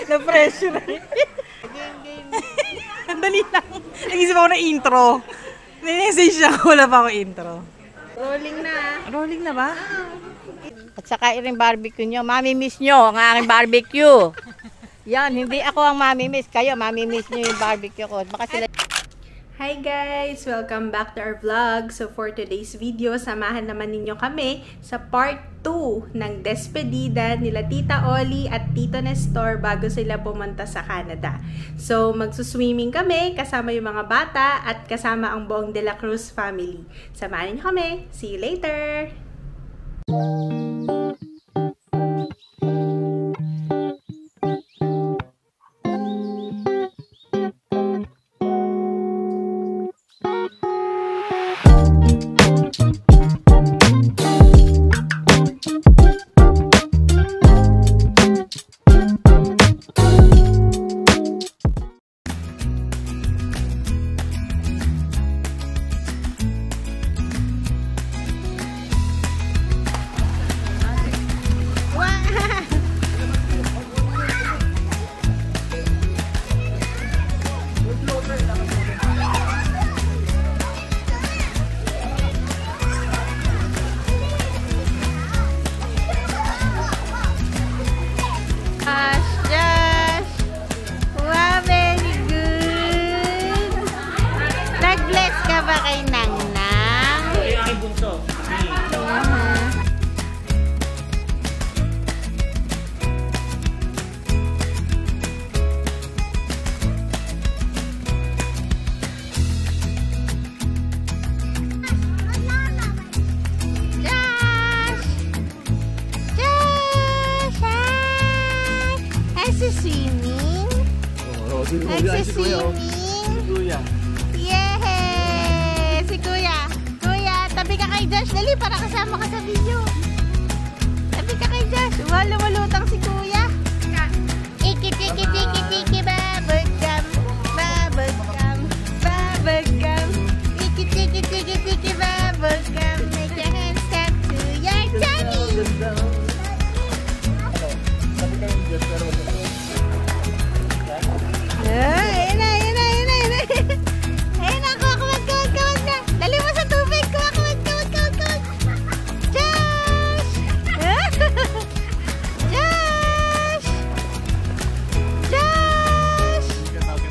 Na-pressure na. Dali lang. Nag-isip ako na intro. Nag-message ako, wala pa ako intro. Rolling na. Rolling na ba? At saka yung barbecue nyo. Mami-miss nyo ang aking barbecue. Yan, hindi ako ang mami-miss. Kayo, mami-miss nyo yung barbecue ko. Baka sila... Hi guys! Welcome back to our vlog. So for today's video, samahan naman ninyo kami sa part 2 ng despedida nila Tita Oli at Tito Nestor bago sila pumunta sa Canada. So magsuswimming kami kasama yung mga bata at kasama ang buong De La Cruz family. Samahan niyo kami. See you later! Yehey! Si Kuya! Kuya, tabi ka kay Josh. Dali, para kasama ka sa video. Tabi ka kay Josh. Lumulutang si Kuya. Iki-tiki-tiki-tiki bubblegum. Bubblegum. Bubblegum. Iki-tiki-tiki-tiki bubblegum. Make your hands step to your tummy. Ayun na. Ayun na, kawag na. Dali mo sa tubig. Kawag. Josh! Josh! Josh! Josh! Kawag!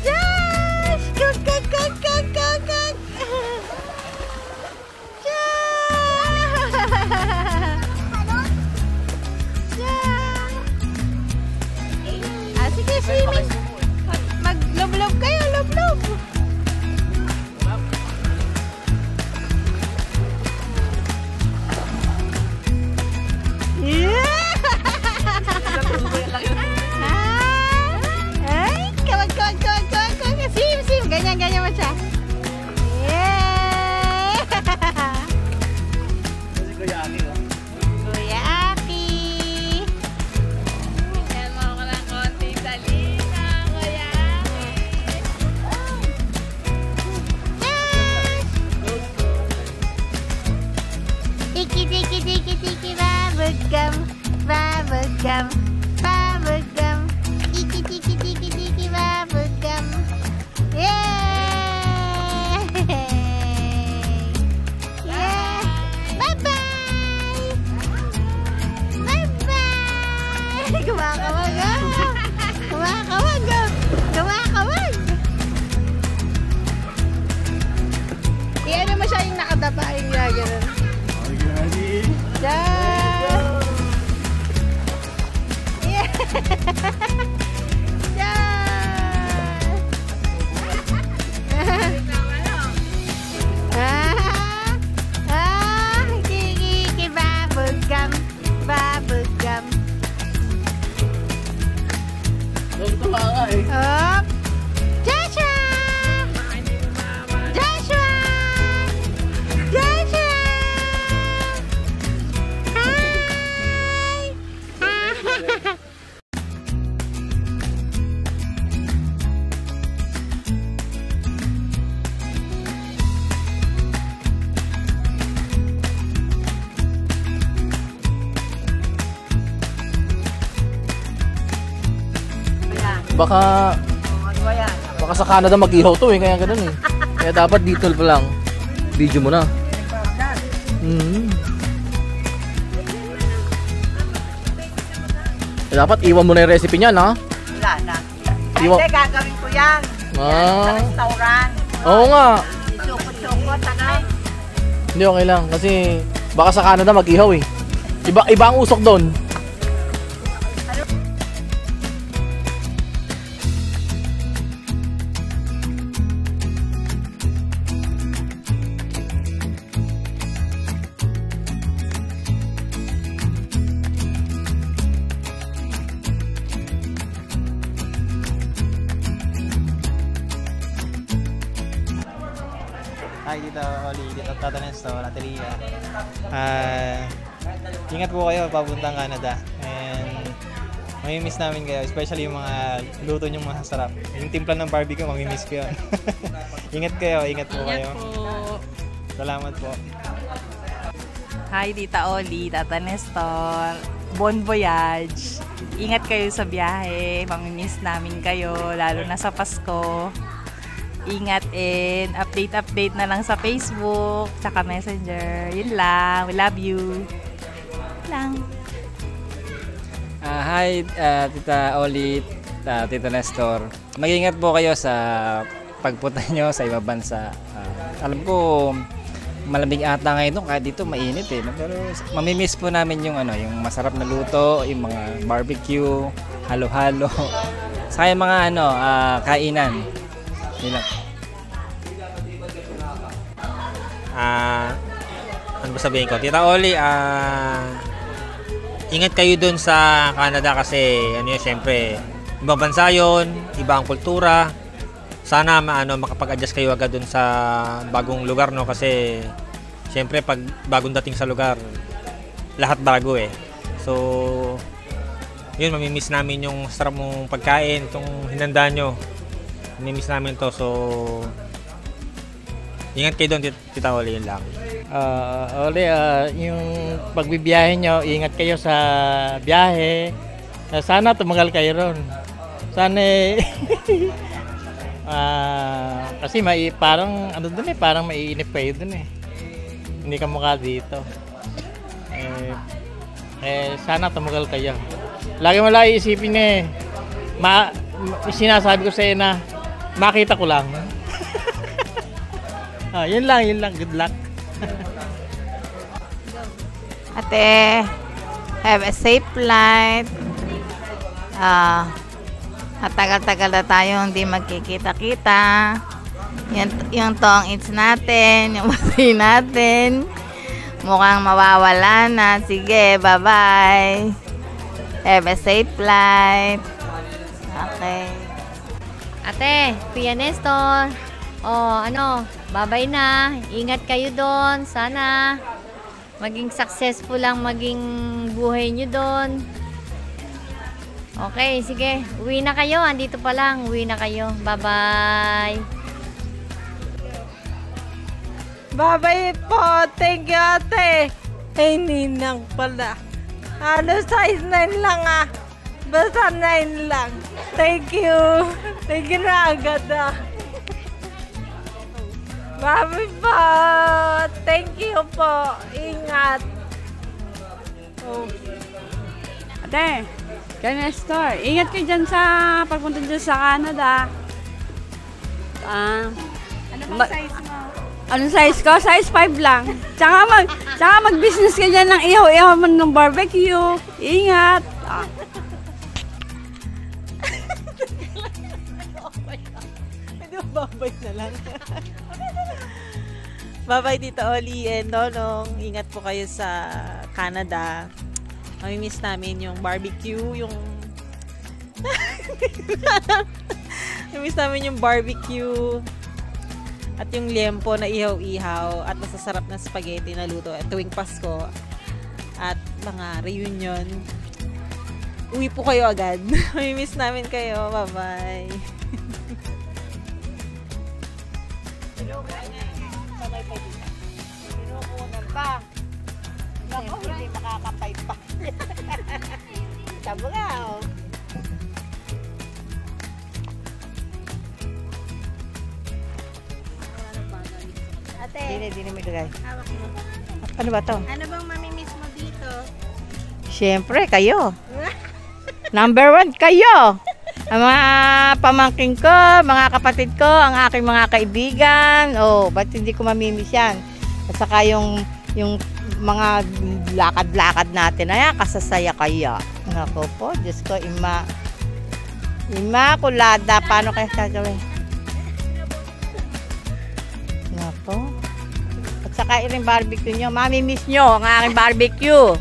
Josh! Sige, swimming. Mag-lob-lob kayo, lob-lob. Ay, kawag. Sim. Ganyan mo siya. Yeah! Kuya Aki. Yan mo ko ng konting salina, Kuya Aki. Tiki bubblegum. Tiki bubblegum. Yeah! Bye-bye! Kumakawag. Iyan mo siya yung nakadapa yung gano'n. Yeah! Kiki bubblegum. Up! Joshua! Hi! Baka Ano ba yan? baka sa Canada mag-ihaw to eh, kaya ganun eh. Kaya dapat dito pa lang. Video mo na. Dapat iwan mo na yung recipe niyan, ha? Wala na. Iwa- Hindi, gagawin ko yan. Sa restaurant. Oo nga. Isukot-sukot, ano? Hindi, okay lang. Kasi baka sa Canada mag-ihaw eh. Iba ang usok doon. Hi, dito Oli, dito Tata Nesto, Lateria. Ingat po kayo papuntang Canada. And mamimiss namin kayo, especially yung mga luto nyong masasarap. Yung timpla ng barbecue, mamimiss ko yun. Ingat kayo, ingat po kayo. Salamat po. Hi, Tita Oli, Tata Nestor. Bon voyage. Ingat kayo sa biyahe. Mamimiss namin kayo, lalo na sa Pasko. Ingat and update na lang sa Facebook, tsaka Messenger. Yun lang. We love you. Yun lang. Hi, Tita Oli, Tita Nestor. Mag-ingat po kayo sa pagpunta nyo sa ibang bansa. Alam ko, malamig ata ngayon doon, kahit dito mainit eh. Pero mamimiss po namin yung, yung masarap na luto, yung mga barbecue, halo-halo. Saka yung mga kainan. Yun lang. Ano ba sabihin ko? Tita Oli, ingat kayo dun sa Canada kasi syempre, ibang bansa yun, ibang kultura. Sana makapag-adjust kayo agad dun sa bagong lugar, no? Kasi syempre pag bagong dating sa lugar, lahat bago eh. So, yun, mamimiss namin yung sarap mong pagkain, itong hinanda nyo. Mamimiss namin to, so ingat kayo doon, Tita Oli, yun lang. Oli, yung pagbibiyahe nyo, ingat kayo sa biyahe. Sana tumagal kayo ron. Sana kasi parang parang maiinip kayo dun eh. Hindi ka mukha dito. Sana tumagal kayo. Lagi mo lang iisipin sinasabi ko sa iyo na makita ko lang. Yun lang. Good luck. Ate, have a safe flight. Matagal-tagal na tayo hindi magkikita-kita. Yung tong eats natin, yung masay natin, mukhang mawawala na. Sige, bye-bye. Have a safe flight. Okay. Ate, Kuya Nestor. Babay na. Ingat kayo doon. Sana maging successful lang maging buhay nyo doon. Okay, sige. Uwi na kayo. Andito pa lang. Uwi na kayo. Bye-bye. Bye-bye po. Thank you, ate. Ninang pala. Size 9 lang Basta 9 lang. Thank you. Thank you na agad Bye po. Thank you po. Ingat. Ate, Kuya Nestor, ingat kayo dyan sa pagpunta dyan sa Canada. Ano bang size mo? Anong size ko? Size 5 lang. Tsaka mag-business ka dyan ng ihaw-ihaw man ng barbecue. Ingat. Pwede babay na lang. Bye-bye, Tita Oli and Nonong. Ingat po kayo sa Canada. Mamimiss namin yung barbecue, Mamimiss namin yung barbecue at yung liempo na ihaw-ihaw at masasarap na spaghetti na luto at tuwing Pasko at mga reunion. Uwi po kayo agad. Mamimiss namin kayo. Bye-bye. Hindi makakapay pa. Sabi nga, ate. Dili mo ilagay. Hawak mo. Ano ba to? Ano bang mamimiss mo dito? Siyempre, kayo. Number 1, kayo. Ang mga pamangking ko, mga kapatid ko, ang aking mga kaibigan. Oh, ba't hindi ko mamimiss yan? At saka yung mga lakad-lakad natin, ayan, kasasaya kaya. Nako po, Diyos ko, Immaculada, paano kaya gagawin? Nako. At saka yung barbecue nyo, mamimiss nyo ang aking barbecue.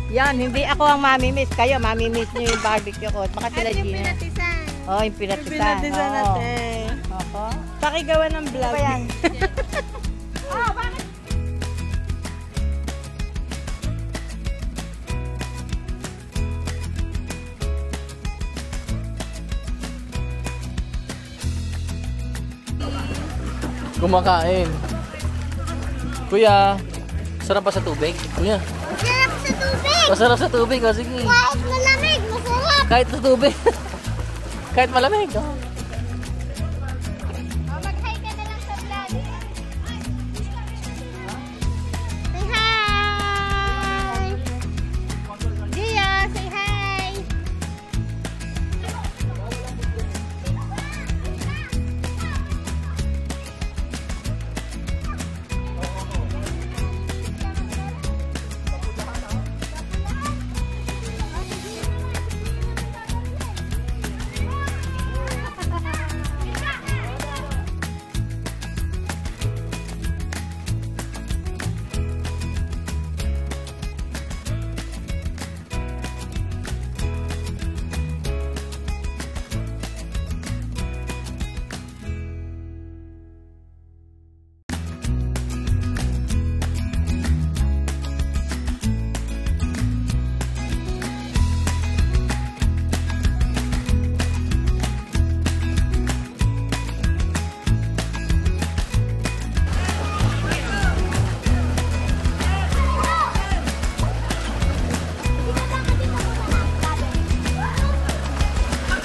Yan, hindi ako ang mamimiss. Kayo, mamimiss nyo yung barbecue ko. Baka sila Gina. Pinatisan. Oh, yung pinatisan. Pinatisan natin. Opo. Pakigawa ng vlog. Ano ba yan? Kumakain. Kuya, sarap pa sa tubig? Kuya, Masarap sa tubig! masarap sa tubig. O, sige. Kahit malamig, masarap! Kahit sa tubig. Kahit malamig. Oh. Mag-hi ka na lang sa vlog. Say hi! Gia, say hi!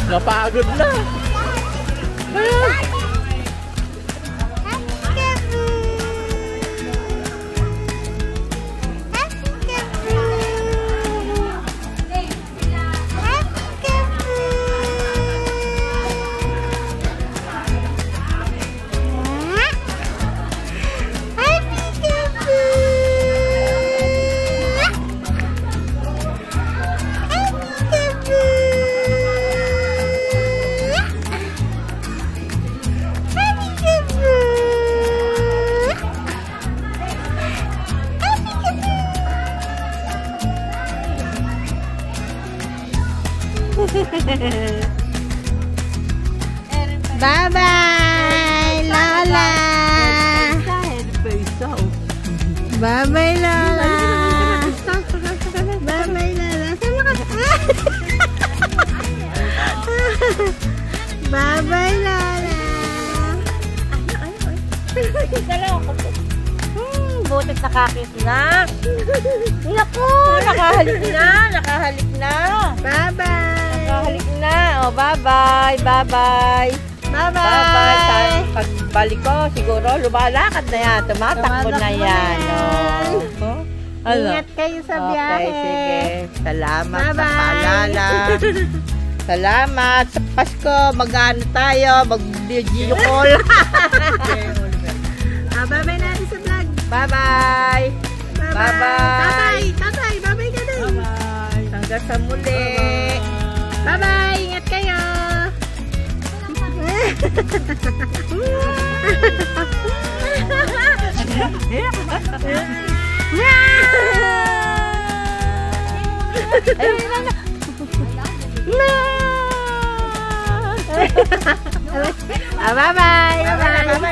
Napagod na. Bye-bye, Lola! Bye-bye, Lola! Bye-bye, Lola! Sama ka? Bye-bye, Lola! Butit nakakis na. Naku, nakahalik na. Nakahalik na. Bye-bye! Nakahalik na. O, bye-bye. Bye-bye. Bye-bye! Bye-bye. Pagbalik ko, siguro lumalakad na yan. Tumatakbo na yan. Oh. Ano? Ingat kayo sa biyahe. Okay, sige. Salamat sa Bye-bye. paalala. Salamat. Sa Pasko, mag-ano tayo, mag-video call. Bye-bye natin sa vlog. Bye-bye. Bye-bye. Tatay, bye-bye ka din. Hanggang sa muli. Bye-bye. Ingat kayo. Bye-bye. Bye-bye.